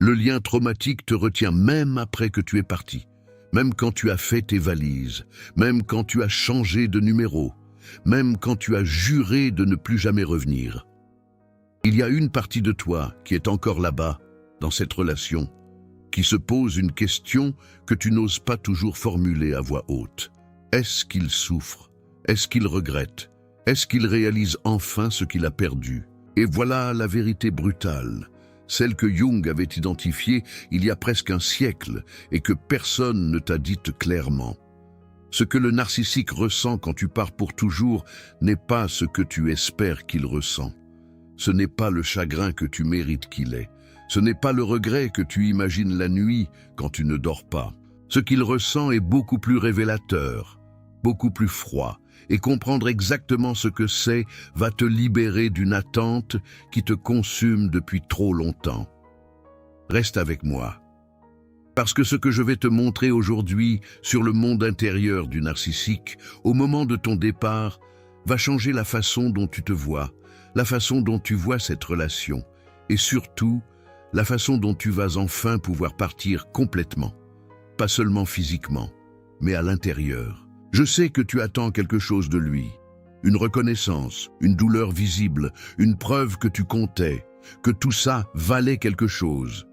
Le lien traumatique te retient même après que tu es parti, même quand tu as fait tes valises, même quand tu as changé de numéro, même quand tu as juré de ne plus jamais revenir. Il y a une partie de toi qui est encore là-bas, dans cette relation, qui se pose une question que tu n'oses pas toujours formuler à voix haute. Est-ce qu'il souffre? Est-ce qu'il regrette? Est-ce qu'il réalise enfin ce qu'il a perdu? Et voilà la vérité brutale, celle que Jung avait identifiée il y a presque un siècle et que personne ne t'a dite clairement. Ce que le narcissique ressent quand tu pars pour toujours n'est pas ce que tu espères qu'il ressent. Ce n'est pas le chagrin que tu mérites qu'il ait. Ce n'est pas le regret que tu imagines la nuit quand tu ne dors pas. Ce qu'il ressent est beaucoup plus révélateur, beaucoup plus froid, et comprendre exactement ce que c'est va te libérer d'une attente qui te consume depuis trop longtemps. Reste avec moi. Parce que ce que je vais te montrer aujourd'hui sur le monde intérieur du narcissique, au moment de ton départ, va changer la façon dont tu te vois, la façon dont tu vois cette relation, et surtout, la façon dont tu vas enfin pouvoir partir complètement. Pas seulement physiquement, mais à l'intérieur. Je sais que tu attends quelque chose de lui. Une reconnaissance, une douleur visible, une preuve que tu comptais, que tout ça valait quelque chose.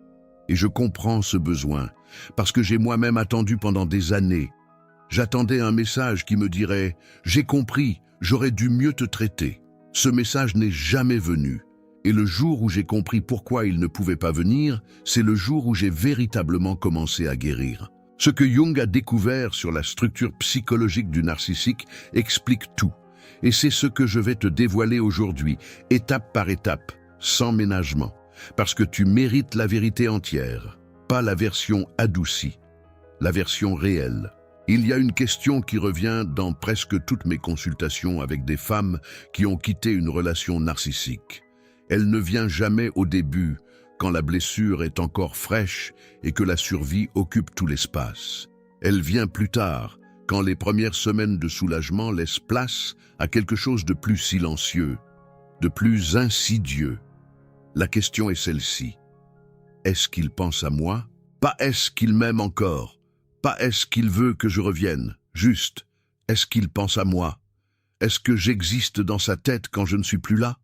Et je comprends ce besoin, parce que j'ai moi-même attendu pendant des années. J'attendais un message qui me dirait « J'ai compris, j'aurais dû mieux te traiter ». Ce message n'est jamais venu. Et le jour où j'ai compris pourquoi il ne pouvait pas venir, c'est le jour où j'ai véritablement commencé à guérir. Ce que Jung a découvert sur la structure psychologique du narcissique explique tout. Et c'est ce que je vais te dévoiler aujourd'hui, étape par étape, sans ménagement. Parce que tu mérites la vérité entière, pas la version adoucie, la version réelle. Il y a une question qui revient dans presque toutes mes consultations avec des femmes qui ont quitté une relation narcissique. Elle ne vient jamais au début, quand la blessure est encore fraîche et que la survie occupe tout l'espace. Elle vient plus tard, quand les premières semaines de soulagement laissent place à quelque chose de plus silencieux, de plus insidieux. La question est celle-ci. Est-ce qu'il pense à moi? Pas est-ce qu'il m'aime encore? Pas est-ce qu'il veut que je revienne? Juste, est-ce qu'il pense à moi? Est-ce que j'existe dans sa tête quand je ne suis plus là?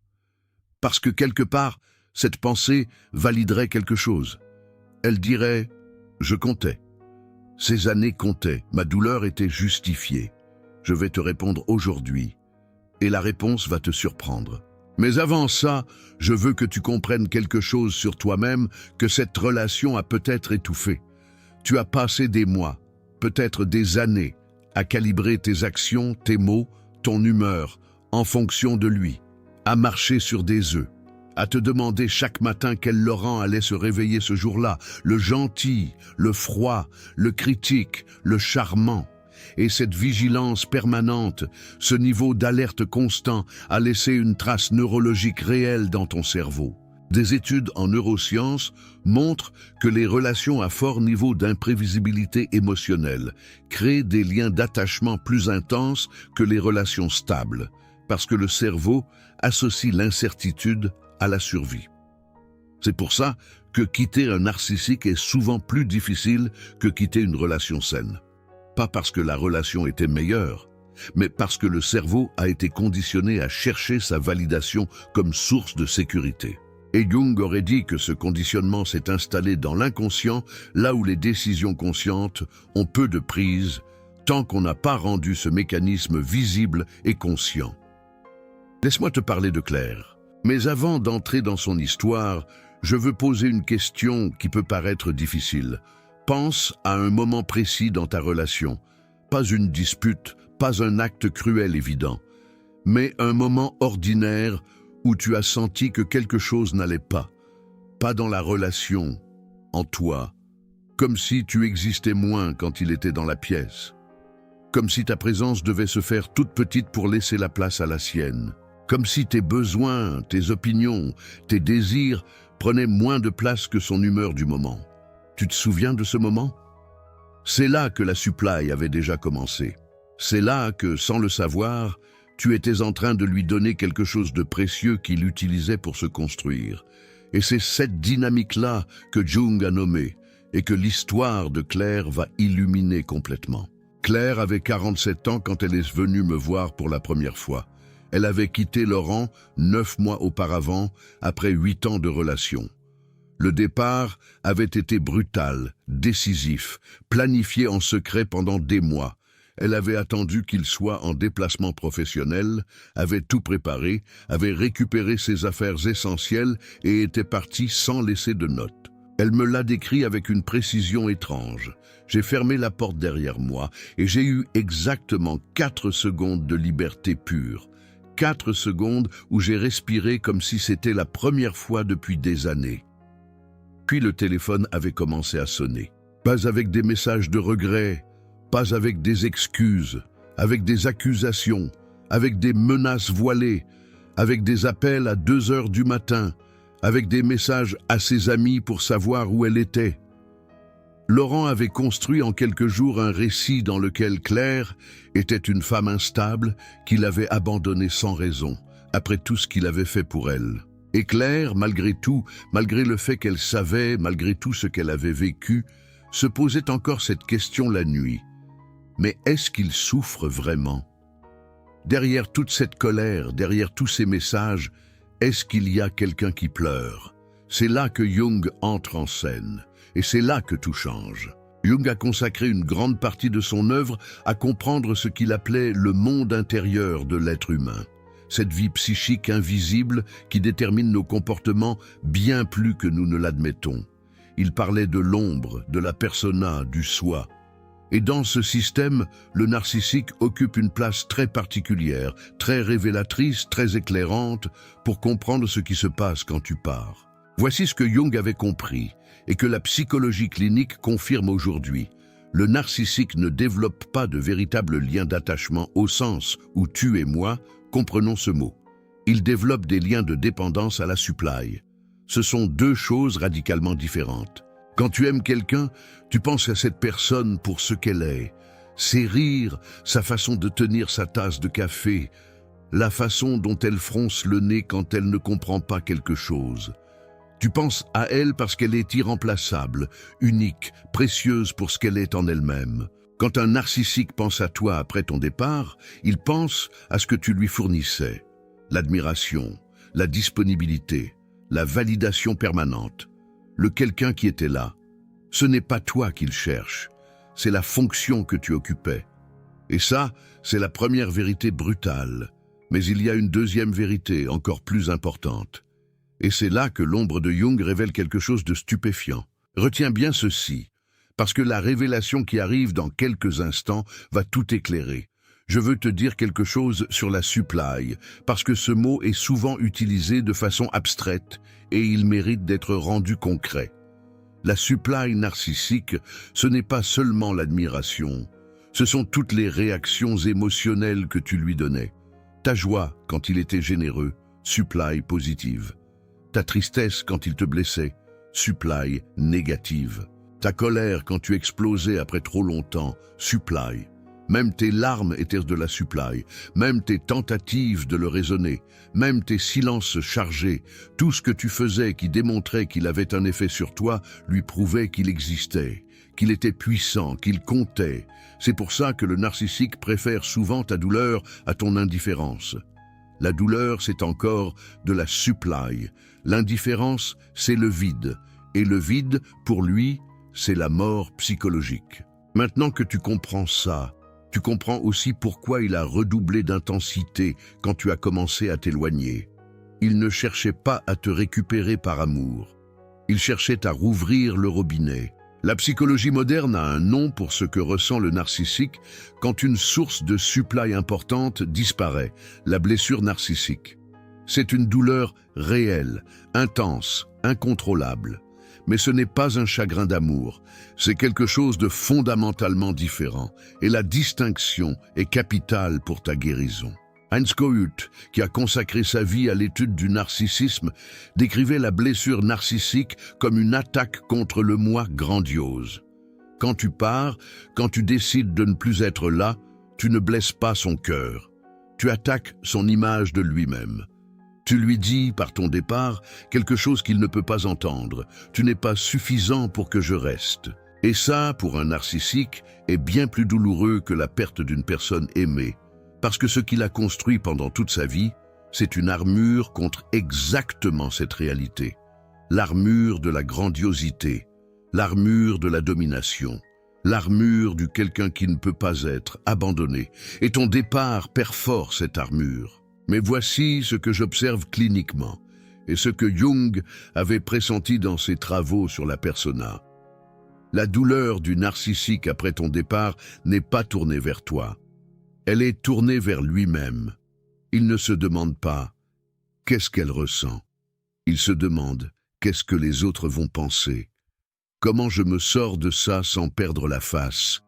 Parce que quelque part, cette pensée validerait quelque chose. Elle dirait « Je comptais. Ces années comptaient. Ma douleur était justifiée. Je vais te répondre aujourd'hui. Et la réponse va te surprendre. Mais avant ça, je veux que tu comprennes quelque chose sur toi-même que cette relation a peut-être étouffé. Tu as passé des mois, peut-être des années, à calibrer tes actions, tes mots, ton humeur, en fonction de lui, à marcher sur des œufs, à te demander chaque matin quel Laurent allait se réveiller ce jour-là, le gentil, le froid, le critique, le charmant. Et cette vigilance permanente, ce niveau d'alerte constant a laissé une trace neurologique réelle dans ton cerveau. Des études en neurosciences montrent que les relations à fort niveau d'imprévisibilité émotionnelle créent des liens d'attachement plus intenses que les relations stables, parce que le cerveau associe l'incertitude à la survie. C'est pour ça que quitter un narcissique est souvent plus difficile que quitter une relation saine. Pas parce que la relation était meilleure, mais parce que le cerveau a été conditionné à chercher sa validation comme source de sécurité. Et Jung aurait dit que ce conditionnement s'est installé dans l'inconscient, là où les décisions conscientes ont peu de prise, tant qu'on n'a pas rendu ce mécanisme visible et conscient. Laisse-moi te parler de Claire. Mais avant d'entrer dans son histoire, je veux poser une question qui peut paraître difficile. Pense à un moment précis dans ta relation. Pas une dispute, pas un acte cruel évident, mais un moment ordinaire où tu as senti que quelque chose n'allait pas. Pas dans la relation, en toi. Comme si tu existais moins quand il était dans la pièce. Comme si ta présence devait se faire toute petite pour laisser la place à la sienne. Comme si tes besoins, tes opinions, tes désirs prenaient moins de place que son humeur du moment. Tu te souviens de ce moment? C'est là que la supply avait déjà commencé. C'est là que, sans le savoir, tu étais en train de lui donner quelque chose de précieux qu'il utilisait pour se construire. Et c'est cette dynamique-là que Jung a nommée et que l'histoire de Claire va illuminer complètement. Claire avait 47 ans quand elle est venue me voir pour la première fois. Elle avait quitté Laurent 9 mois auparavant, après 8 ans de relation. Le départ avait été brutal, décisif, planifié en secret pendant des mois. Elle avait attendu qu'il soit en déplacement professionnel, avait tout préparé, avait récupéré ses affaires essentielles et était partie sans laisser de notes. Elle me l'a décrit avec une précision étrange. J'ai fermé la porte derrière moi et j'ai eu exactement 4 secondes de liberté pure. 4 secondes où j'ai respiré comme si c'était la première fois depuis des années. Puis le téléphone avait commencé à sonner. Pas avec des messages de regret, pas avec des excuses, avec des accusations, avec des menaces voilées, avec des appels à 2 heures du matin, avec des messages à ses amis pour savoir où elle était. Laurent avait construit en quelques jours un récit dans lequel Claire était une femme instable qu'il avait abandonnée sans raison, après tout ce qu'il avait fait pour elle. Et Claire, malgré tout, malgré le fait qu'elle savait, malgré tout ce qu'elle avait vécu, se posait encore cette question la nuit. Mais est-ce qu'il souffre vraiment? Derrière toute cette colère, derrière tous ces messages, est-ce qu'il y a quelqu'un qui pleure? C'est là que Jung entre en scène, et c'est là que tout change. Jung a consacré une grande partie de son œuvre à comprendre ce qu'il appelait le monde intérieur de l'être humain. Cette vie psychique invisible qui détermine nos comportements bien plus que nous ne l'admettons. Il parlait de l'ombre, de la persona, du soi. Et dans ce système, le narcissique occupe une place très particulière, très révélatrice, très éclairante, pour comprendre ce qui se passe quand tu pars. Voici ce que Jung avait compris, et que la psychologie clinique confirme aujourd'hui. Le narcissique ne développe pas de véritable lien d'attachement au sens où tu et moi, comprenons ce mot. Il développe des liens de dépendance à la supply. Ce sont 2 choses radicalement différentes. Quand tu aimes quelqu'un, tu penses à cette personne pour ce qu'elle est. Ses rires, sa façon de tenir sa tasse de café, la façon dont elle fronce le nez quand elle ne comprend pas quelque chose. Tu penses à elle parce qu'elle est irremplaçable, unique, précieuse pour ce qu'elle est en elle-même. Quand un narcissique pense à toi après ton départ, il pense à ce que tu lui fournissais. L'admiration, la disponibilité, la validation permanente. Le quelqu'un qui était là. Ce n'est pas toi qu'il cherche, c'est la fonction que tu occupais. Et ça, c'est la première vérité brutale. Mais il y a une deuxième vérité encore plus importante. Et c'est là que l'ombre de Jung révèle quelque chose de stupéfiant. Retiens bien ceci, parce que la révélation qui arrive dans quelques instants va tout éclairer. Je veux te dire quelque chose sur la supply, parce que ce mot est souvent utilisé de façon abstraite et il mérite d'être rendu concret. La supply narcissique, ce n'est pas seulement l'admiration, ce sont toutes les réactions émotionnelles que tu lui donnais. Ta joie quand il était généreux, supply positive. Ta tristesse quand il te blessait, supply négative. Ta colère quand tu explosais après trop longtemps, supply. Même tes larmes étaient de la supply, même tes tentatives de le raisonner, même tes silences chargés, tout ce que tu faisais qui démontrait qu'il avait un effet sur toi lui prouvait qu'il existait, qu'il était puissant, qu'il comptait. C'est pour ça que le narcissique préfère souvent ta douleur à ton indifférence. La douleur, c'est encore de la supply. L'indifférence, c'est le vide. Et le vide, pour lui, c'est la mort psychologique. Maintenant que tu comprends ça, tu comprends aussi pourquoi il a redoublé d'intensité quand tu as commencé à t'éloigner. Il ne cherchait pas à te récupérer par amour. Il cherchait à rouvrir le robinet. La psychologie moderne a un nom pour ce que ressent le narcissique quand une source de supply importante disparaît, la blessure narcissique. C'est une douleur réelle, intense, incontrôlable. Mais ce n'est pas un chagrin d'amour, c'est quelque chose de fondamentalement différent, et la distinction est capitale pour ta guérison. Heinz Kohut, qui a consacré sa vie à l'étude du narcissisme, décrivait la blessure narcissique comme une attaque contre le moi grandiose. Quand tu pars, quand tu décides de ne plus être là, tu ne blesses pas son cœur. Tu attaques son image de lui-même. Tu lui dis, par ton départ, quelque chose qu'il ne peut pas entendre. Tu n'es pas suffisant pour que je reste. Et ça, pour un narcissique, est bien plus douloureux que la perte d'une personne aimée. Parce que ce qu'il a construit pendant toute sa vie, c'est une armure contre exactement cette réalité. L'armure de la grandiosité, l'armure de la domination, l'armure du quelqu'un qui ne peut pas être abandonné. Et ton départ perfore cette armure. Mais voici ce que j'observe cliniquement, et ce que Jung avait pressenti dans ses travaux sur la persona. La douleur du narcissique après ton départ n'est pas tournée vers toi. Elle est tournée vers lui-même. Il ne se demande pas « qu'est-ce qu'elle ressent ?» Il se demande « qu'est-ce que les autres vont penser ?» Comment je me sors de ça sans perdre la face?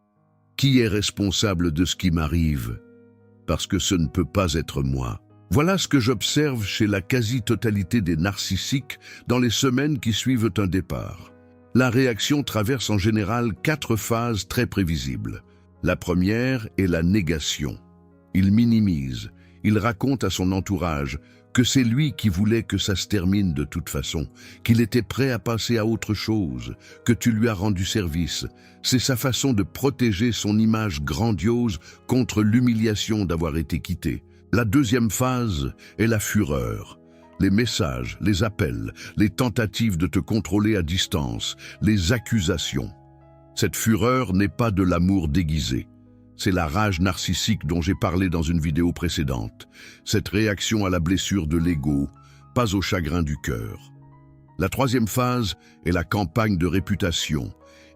Qui est responsable de ce qui m'arrive? Parce que ce ne peut pas être moi. Voilà ce que j'observe chez la quasi-totalité des narcissiques dans les semaines qui suivent un départ. La réaction traverse en général 4 phases très prévisibles. La première est la négation. Il minimise, il raconte à son entourage que c'est lui qui voulait que ça se termine de toute façon, qu'il était prêt à passer à autre chose, que tu lui as rendu service. C'est sa façon de protéger son image grandiose contre l'humiliation d'avoir été quitté. La deuxième phase est la fureur. Les messages, les appels, les tentatives de te contrôler à distance, les accusations. Cette fureur n'est pas de l'amour déguisé. C'est la rage narcissique dont j'ai parlé dans une vidéo précédente. Cette réaction à la blessure de l'ego, pas au chagrin du cœur. La troisième phase est la campagne de réputation.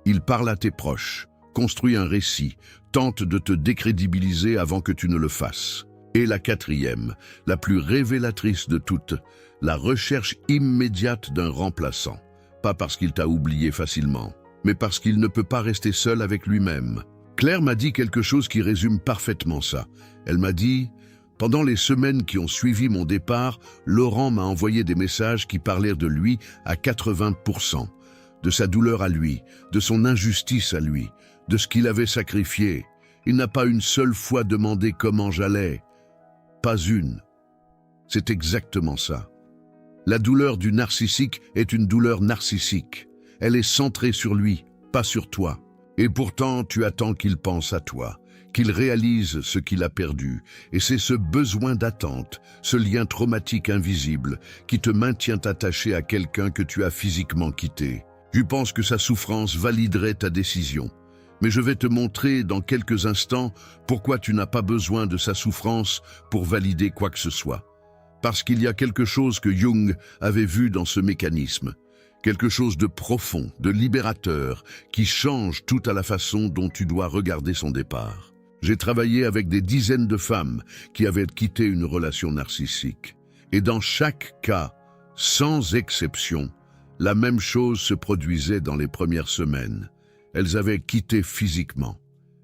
Il parle à tes proches, construit un récit, tente de te décrédibiliser avant que tu ne le fasses. Et la quatrième, la plus révélatrice de toutes, la recherche immédiate d'un remplaçant. Pas parce qu'il t'a oublié facilement, mais parce qu'il ne peut pas rester seul avec lui-même. Claire m'a dit quelque chose qui résume parfaitement ça. Elle m'a dit « Pendant les semaines qui ont suivi mon départ, Laurent m'a envoyé des messages qui parlèrent de lui à 80%, de sa douleur à lui, de son injustice à lui, de ce qu'il avait sacrifié. Il n'a pas une seule fois demandé comment j'allais. Pas une. » C'est exactement ça. La douleur du narcissique est une douleur narcissique. Elle est centrée sur lui, pas sur toi. Et pourtant, tu attends qu'il pense à toi, qu'il réalise ce qu'il a perdu. Et c'est ce besoin d'attente, ce lien traumatique invisible, qui te maintient attaché à quelqu'un que tu as physiquement quitté. Tu penses que sa souffrance validerait ta décision. Mais je vais te montrer dans quelques instants pourquoi tu n'as pas besoin de sa souffrance pour valider quoi que ce soit. Parce qu'il y a quelque chose que Jung avait vu dans ce mécanisme. Quelque chose de profond, de libérateur, qui change tout à la façon dont tu dois regarder son départ. J'ai travaillé avec des dizaines de femmes qui avaient quitté une relation narcissique. Et dans chaque cas, sans exception, la même chose se produisait dans les premières semaines. Elles avaient quitté physiquement.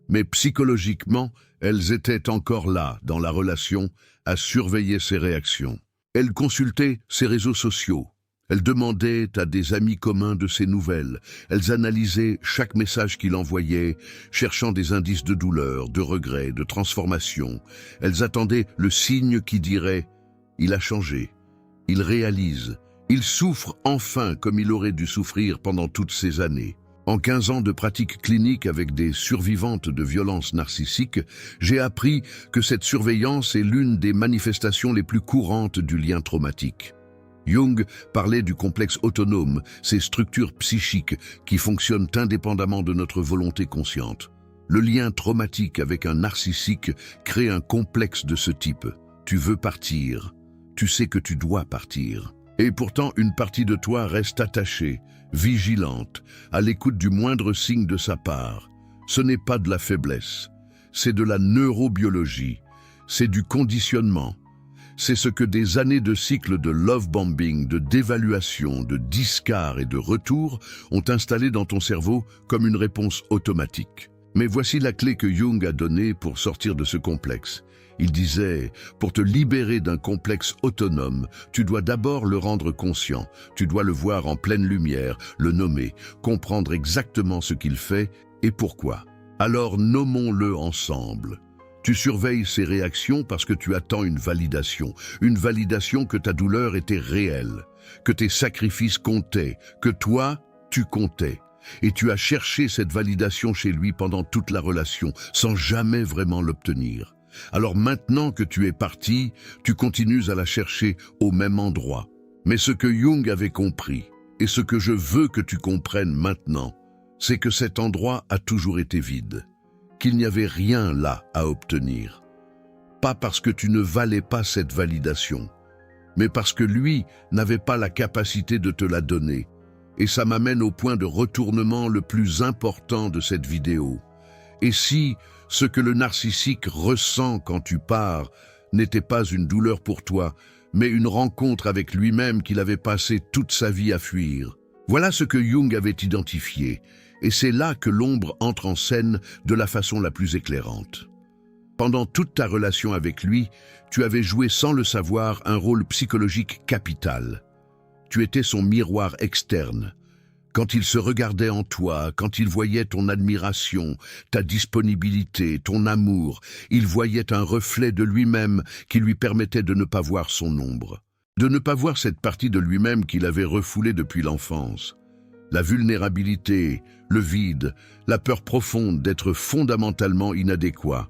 Mais psychologiquement, elles étaient encore là, dans la relation, à surveiller ses réactions. Elles consultaient ses réseaux sociaux. Elles demandaient à des amis communs de ses nouvelles. Elles analysaient chaque message qu'il envoyait, cherchant des indices de douleur, de regret, de transformation. Elles attendaient le signe qui dirait « Il a changé, il réalise, il souffre enfin comme il aurait dû souffrir pendant toutes ces années ». En 15 ans de pratique clinique avec des survivantes de violences narcissiques, j'ai appris que cette surveillance est l'une des manifestations les plus courantes du lien traumatique. Jung parlait du complexe autonome, ces structures psychiques qui fonctionnent indépendamment de notre volonté consciente. Le lien traumatique avec un narcissique crée un complexe de ce type. Tu veux partir, tu sais que tu dois partir. Et pourtant, une partie de toi reste attachée, vigilante, à l'écoute du moindre signe de sa part. Ce n'est pas de la faiblesse, c'est de la neurobiologie, c'est du conditionnement. C'est ce que des années de cycle de love bombing, de dévaluation, de discard et de retour ont installé dans ton cerveau comme une réponse automatique. Mais voici la clé que Jung a donnée pour sortir de ce complexe. Il disait, pour te libérer d'un complexe autonome, tu dois d'abord le rendre conscient, tu dois le voir en pleine lumière, le nommer, comprendre exactement ce qu'il fait et pourquoi. Alors nommons-le ensemble. Tu surveilles ses réactions parce que tu attends une validation que ta douleur était réelle, que tes sacrifices comptaient, que toi, tu comptais. Et tu as cherché cette validation chez lui pendant toute la relation, sans jamais vraiment l'obtenir. Alors maintenant que tu es parti, tu continues à la chercher au même endroit. Mais ce que Jung avait compris, et ce que je veux que tu comprennes maintenant, c'est que cet endroit a toujours été vide, qu'il n'y avait rien là à obtenir. Pas parce que tu ne valais pas cette validation, mais parce que lui n'avait pas la capacité de te la donner. Et ça m'amène au point de retournement le plus important de cette vidéo. Et si ce que le narcissique ressent quand tu pars n'était pas une douleur pour toi, mais une rencontre avec lui-même qu'il avait passé toute sa vie à fuir? Voilà ce que Jung avait identifié, et c'est là que l'ombre entre en scène de la façon la plus éclairante. Pendant toute ta relation avec lui, tu avais joué sans le savoir un rôle psychologique capital. Tu étais son miroir externe. Quand il se regardait en toi, quand il voyait ton admiration, ta disponibilité, ton amour, il voyait un reflet de lui-même qui lui permettait de ne pas voir son ombre, de ne pas voir cette partie de lui-même qu'il avait refoulée depuis l'enfance. La vulnérabilité, le vide, la peur profonde d'être fondamentalement inadéquat.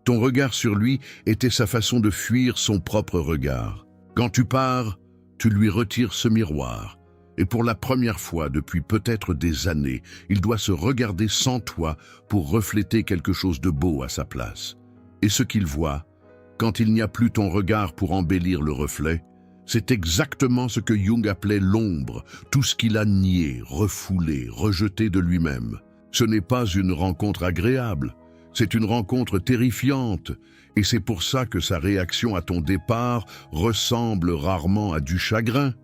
Ton regard sur lui était sa façon de fuir son propre regard. Quand tu pars, tu lui retires ce miroir. Et pour la première fois depuis peut-être des années, il doit se regarder sans toi pour refléter quelque chose de beau à sa place. Et ce qu'il voit, quand il n'y a plus ton regard pour embellir le reflet, c'est exactement ce que Jung appelait l'ombre, tout ce qu'il a nié, refoulé, rejeté de lui-même. Ce n'est pas une rencontre agréable, c'est une rencontre terrifiante. Et c'est pour ça que sa réaction à ton départ ressemble rarement à du chagrin.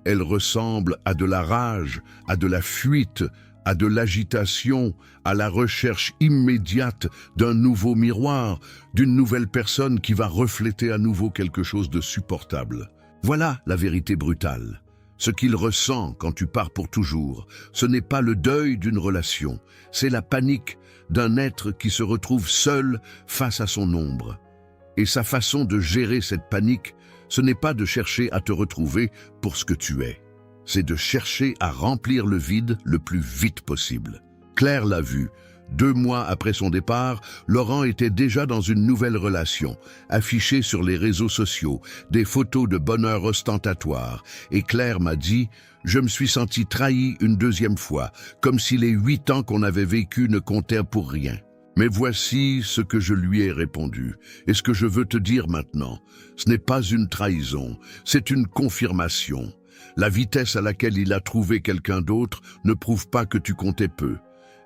Elle ressemble à de la rage, à de la fuite, à de l'agitation, à la recherche immédiate d'un nouveau miroir, d'une nouvelle personne qui va refléter à nouveau quelque chose de supportable. Voilà la vérité brutale. Ce qu'il ressent quand tu pars pour toujours, ce n'est pas le deuil d'une relation, c'est la panique d'un être qui se retrouve seul face à son ombre. Et sa façon de gérer cette panique, ce n'est pas de chercher à te retrouver pour ce que tu es. C'est de chercher à remplir le vide le plus vite possible. Claire l'a vu. 2 mois après son départ, Laurent était déjà dans une nouvelle relation, affichée sur les réseaux sociaux, des photos de bonheur ostentatoire. Et Claire m'a dit « Je me suis sentie trahie une 2e fois, comme si les 8 ans qu'on avait vécus ne comptaient pour rien. » Mais voici ce que je lui ai répondu, et ce que je veux te dire maintenant. Ce n'est pas une trahison, c'est une confirmation. La vitesse à laquelle il a trouvé quelqu'un d'autre ne prouve pas que tu comptais peu.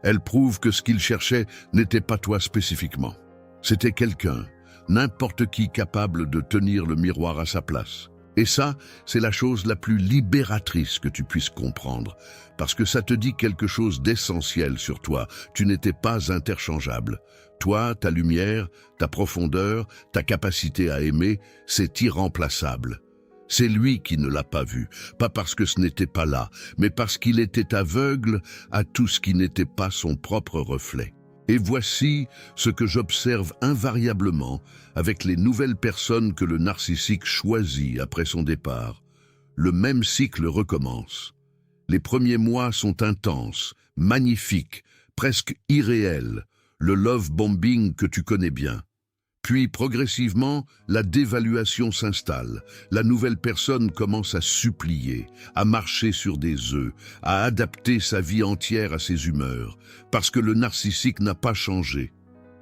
Elle prouve que ce qu'il cherchait n'était pas toi spécifiquement. C'était quelqu'un, n'importe qui capable de tenir le miroir à sa place. Et ça, c'est la chose la plus libératrice que tu puisses comprendre, parce que ça te dit quelque chose d'essentiel sur toi. Tu n'étais pas interchangeable. Toi, ta lumière, ta profondeur, ta capacité à aimer, c'est irremplaçable. C'est lui qui ne l'a pas vu, pas parce que ce n'était pas là, mais parce qu'il était aveugle à tout ce qui n'était pas son propre reflet. Et voici ce que j'observe invariablement avec les nouvelles personnes que le narcissique choisit après son départ. Le même cycle recommence. Les premiers mois sont intenses, magnifiques, presque irréels, le love bombing que tu connais bien. Puis, progressivement, la dévaluation s'installe. La nouvelle personne commence à supplier, à marcher sur des œufs, à adapter sa vie entière à ses humeurs, parce que le narcissique n'a pas changé.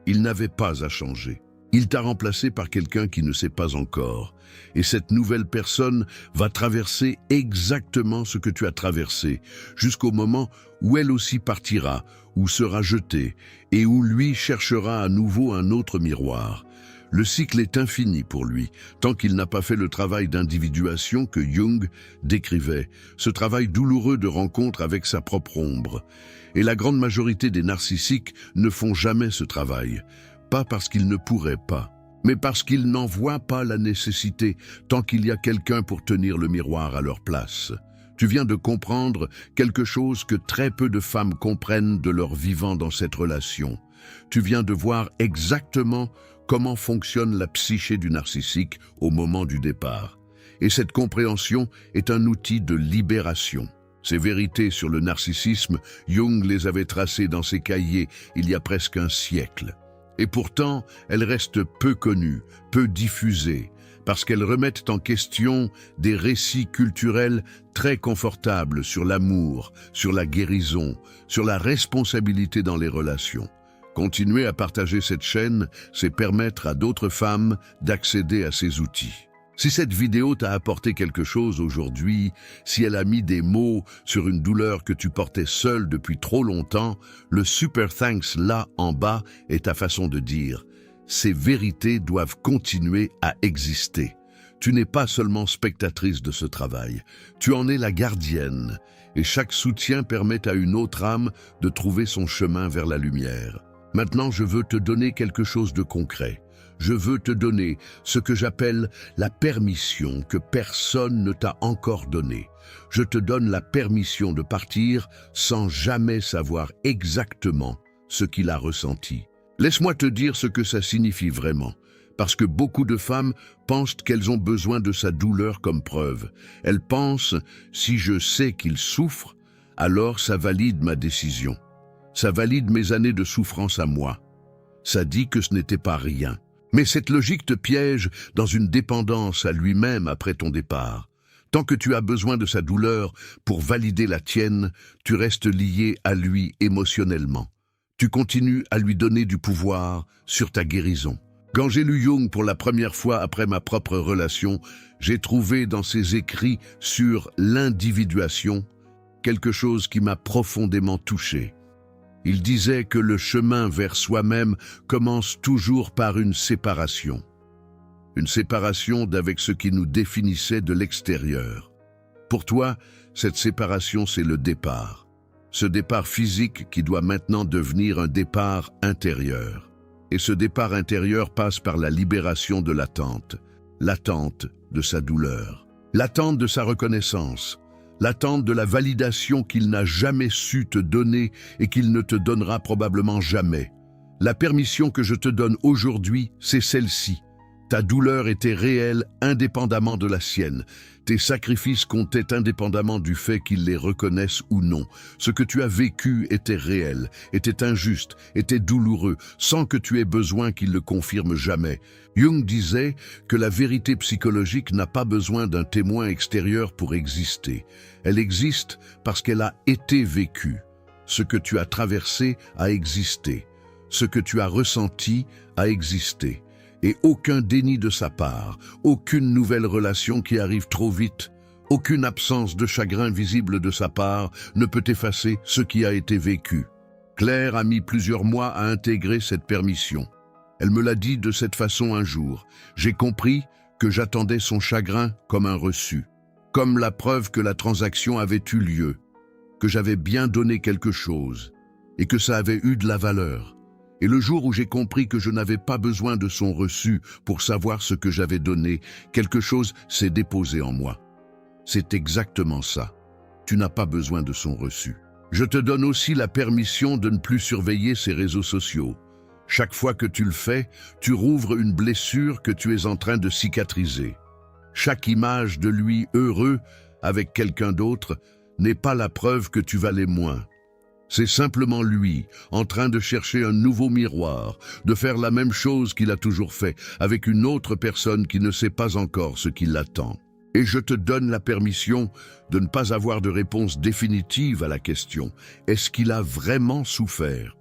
Il n'avait pas à changer. Il t'a remplacé par quelqu'un qui ne sait pas encore. Et cette nouvelle personne va traverser exactement ce que tu as traversé, jusqu'au moment où elle aussi partira, ou sera jetée, et où lui cherchera à nouveau un autre miroir. Le cycle est infini pour lui, tant qu'il n'a pas fait le travail d'individuation que Jung décrivait, ce travail douloureux de rencontre avec sa propre ombre. Et la grande majorité des narcissiques ne font jamais ce travail, pas parce qu'ils ne pourraient pas, mais parce qu'ils n'en voient pas la nécessité tant qu'il y a quelqu'un pour tenir le miroir à leur place. Tu viens de comprendre quelque chose que très peu de femmes comprennent de leur vivant dans cette relation. Tu viens de voir exactement comment fonctionne la psyché du narcissique au moment du départ. Et cette compréhension est un outil de libération. Ces vérités sur le narcissisme, Jung les avait tracées dans ses cahiers il y a presque un siècle. Et pourtant, elles restent peu connues, peu diffusées, parce qu'elles remettent en question des récits culturels très confortables sur l'amour, sur la guérison, sur la responsabilité dans les relations. Continuer à partager cette chaîne, c'est permettre à d'autres femmes d'accéder à ces outils. Si cette vidéo t'a apporté quelque chose aujourd'hui, si elle a mis des mots sur une douleur que tu portais seule depuis trop longtemps, le super thanks là en bas est ta façon de dire « Ces vérités doivent continuer à exister ». Tu n'es pas seulement spectatrice de ce travail, tu en es la gardienne, et chaque soutien permet à une autre âme de trouver son chemin vers la lumière. Maintenant, je veux te donner quelque chose de concret. Je veux te donner ce que j'appelle la permission que personne ne t'a encore donnée. Je te donne la permission de partir sans jamais savoir exactement ce qu'il a ressenti. Laisse-moi te dire ce que ça signifie vraiment, parce que beaucoup de femmes pensent qu'elles ont besoin de sa douleur comme preuve. Elles pensent, si je sais qu'il souffre, alors ça valide ma décision. Ça valide mes années de souffrance à moi. Ça dit que ce n'était pas rien. Mais cette logique te piège dans une dépendance à lui-même après ton départ. Tant que tu as besoin de sa douleur pour valider la tienne, tu restes lié à lui émotionnellement. Tu continues à lui donner du pouvoir sur ta guérison. Quand j'ai lu Jung pour la première fois après ma propre relation, j'ai trouvé dans ses écrits sur l'individuation quelque chose qui m'a profondément touché. Il disait que le chemin vers soi-même commence toujours par une séparation. Une séparation d'avec ce qui nous définissait de l'extérieur. Pour toi, cette séparation, c'est le départ. Ce départ physique qui doit maintenant devenir un départ intérieur. Et ce départ intérieur passe par la libération de l'attente de sa douleur, l'attente de sa reconnaissance, l'attente de la validation qu'il n'a jamais su te donner et qu'il ne te donnera probablement jamais. La permission que je te donne aujourd'hui, c'est celle-ci. Ta douleur était réelle indépendamment de la sienne. Tes sacrifices comptaient indépendamment du fait qu'ils les reconnaissent ou non. Ce que tu as vécu était réel, était injuste, était douloureux, sans que tu aies besoin qu'ils le confirment jamais. Jung disait que la vérité psychologique n'a pas besoin d'un témoin extérieur pour exister. Elle existe parce qu'elle a été vécue. Ce que tu as traversé a existé. Ce que tu as ressenti a existé. Et aucun déni de sa part, aucune nouvelle relation qui arrive trop vite, aucune absence de chagrin visible de sa part ne peut effacer ce qui a été vécu. Claire a mis plusieurs mois à intégrer cette permission. Elle me l'a dit de cette façon un jour. J'ai compris que j'attendais son chagrin comme un reçu, comme la preuve que la transaction avait eu lieu, que j'avais bien donné quelque chose et que ça avait eu de la valeur. Et le jour où j'ai compris que je n'avais pas besoin de son reçu pour savoir ce que j'avais donné, quelque chose s'est déposé en moi. C'est exactement ça. Tu n'as pas besoin de son reçu. Je te donne aussi la permission de ne plus surveiller ses réseaux sociaux. Chaque fois que tu le fais, tu rouvres une blessure que tu es en train de cicatriser. Chaque image de lui heureux avec quelqu'un d'autre n'est pas la preuve que tu valais moins. C'est simplement lui, en train de chercher un nouveau miroir, de faire la même chose qu'il a toujours fait, avec une autre personne qui ne sait pas encore ce qui l'attend. Et je te donne la permission de ne pas avoir de réponse définitive à la question « Est-ce qu'il a vraiment souffert ?»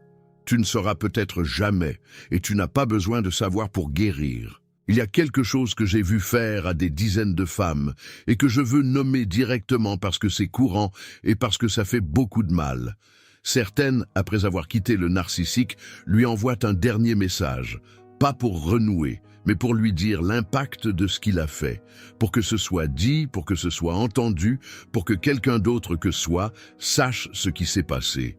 Tu ne sauras peut-être jamais, et tu n'as pas besoin de savoir pour guérir. Il y a quelque chose que j'ai vu faire à des dizaines de femmes, et que je veux nommer directement parce que c'est courant et parce que ça fait beaucoup de mal. Certaines, après avoir quitté le narcissique, lui envoient un dernier message, pas pour renouer, mais pour lui dire l'impact de ce qu'il a fait, pour que ce soit dit, pour que ce soit entendu, pour que quelqu'un d'autre que soi sache ce qui s'est passé.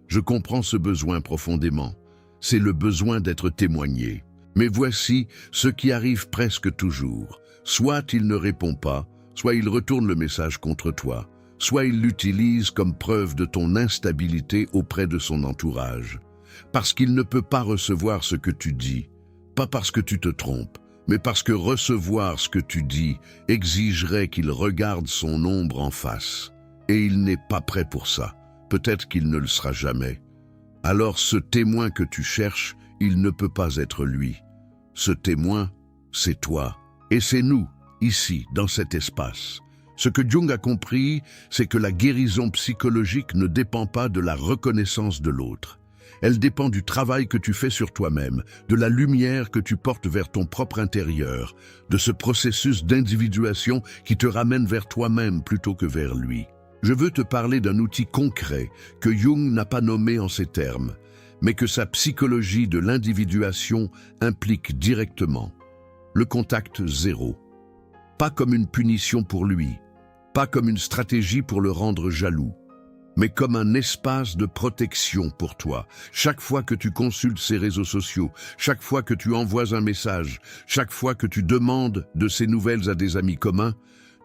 Je comprends ce besoin profondément. C'est le besoin d'être témoigné. Mais voici ce qui arrive presque toujours. Soit il ne répond pas, soit il retourne le message contre toi. soit il l'utilise comme preuve de ton instabilité auprès de son entourage. Parce qu'il ne peut pas recevoir ce que tu dis, pas parce que tu te trompes, mais parce que recevoir ce que tu dis exigerait qu'il regarde son ombre en face. Et il n'est pas prêt pour ça. Peut-être qu'il ne le sera jamais. Alors ce témoin que tu cherches, il ne peut pas être lui. Ce témoin, c'est toi. Et c'est nous, ici, dans cet espace. Ce que Jung a compris, c'est que la guérison psychologique ne dépend pas de la reconnaissance de l'autre. Elle dépend du travail que tu fais sur toi-même, de la lumière que tu portes vers ton propre intérieur, de ce processus d'individuation qui te ramène vers toi-même plutôt que vers lui. Je veux te parler d'un outil concret que Jung n'a pas nommé en ces termes, mais que sa psychologie de l'individuation implique directement. Le contact zéro. Pas comme une punition pour lui, pas comme une stratégie pour le rendre jaloux, mais comme un espace de protection pour toi. Chaque fois que tu consultes ses réseaux sociaux, chaque fois que tu envoies un message, chaque fois que tu demandes de ses nouvelles à des amis communs,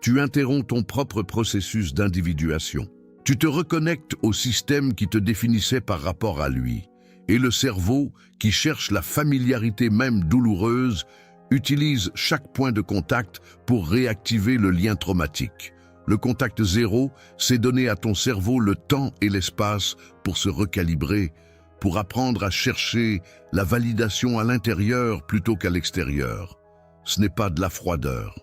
tu interromps ton propre processus d'individuation. Tu te reconnectes au système qui te définissait par rapport à lui. Et le cerveau, qui cherche la familiarité même douloureuse, utilise chaque point de contact pour réactiver le lien traumatique. Le contact zéro, c'est donner à ton cerveau le temps et l'espace pour se recalibrer, pour apprendre à chercher la validation à l'intérieur plutôt qu'à l'extérieur. Ce n'est pas de la froideur,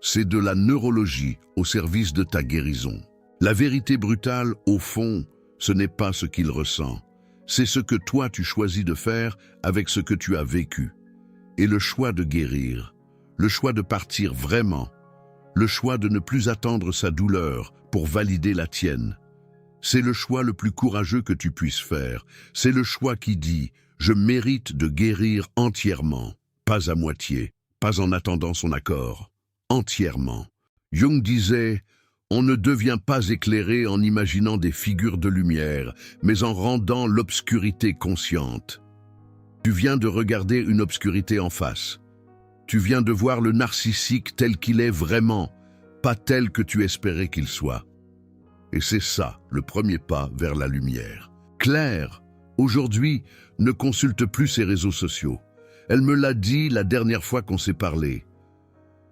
c'est de la neurologie au service de ta guérison. La vérité brutale, au fond, ce n'est pas ce qu'il ressent. C'est ce que toi tu choisis de faire avec ce que tu as vécu. Et le choix de guérir, le choix de partir vraiment, le choix de ne plus attendre sa douleur pour valider la tienne. C'est le choix le plus courageux que tu puisses faire. C'est le choix qui dit « Je mérite de guérir entièrement, pas à moitié, pas en attendant son accord, entièrement. » Jung disait « On ne devient pas éclairé en imaginant des figures de lumière, mais en rendant l'obscurité consciente. » Tu viens de regarder une obscurité en face. Tu viens de voir le narcissique tel qu'il est vraiment, pas tel que tu espérais qu'il soit. Et c'est ça, le premier pas vers la lumière. Claire, aujourd'hui, ne consulte plus ses réseaux sociaux. Elle me l'a dit la dernière fois qu'on s'est parlé.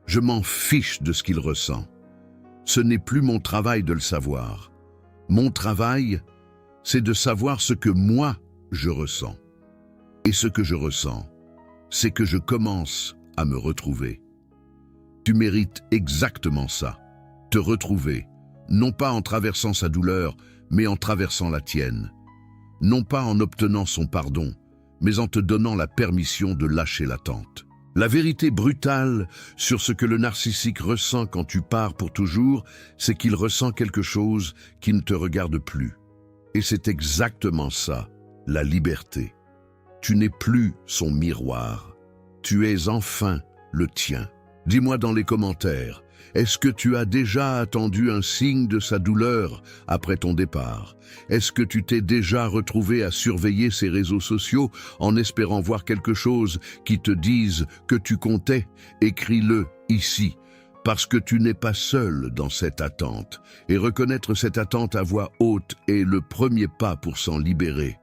Je m'en fiche de ce qu'il ressent. Ce n'est plus mon travail de le savoir. Mon travail, c'est de savoir ce que moi, je ressens. Et ce que je ressens, c'est que je commence à me retrouver. Tu mérites exactement ça, te retrouver, non pas en traversant sa douleur, mais en traversant la tienne. Non pas en obtenant son pardon, mais en te donnant la permission de lâcher l'attente. La vérité brutale sur ce que le narcissique ressent quand tu pars pour toujours, c'est qu'il ressent quelque chose qui ne te regarde plus. Et c'est exactement ça, la liberté. Tu n'es plus son miroir. Tu es enfin le tien. Dis-moi dans les commentaires, est-ce que tu as déjà attendu un signe de sa douleur après ton départ? Est-ce que tu t'es déjà retrouvé à surveiller ses réseaux sociaux en espérant voir quelque chose qui te dise que tu comptais? Écris-le ici, parce que tu n'es pas seul dans cette attente. Et reconnaître cette attente à voix haute est le premier pas pour s'en libérer.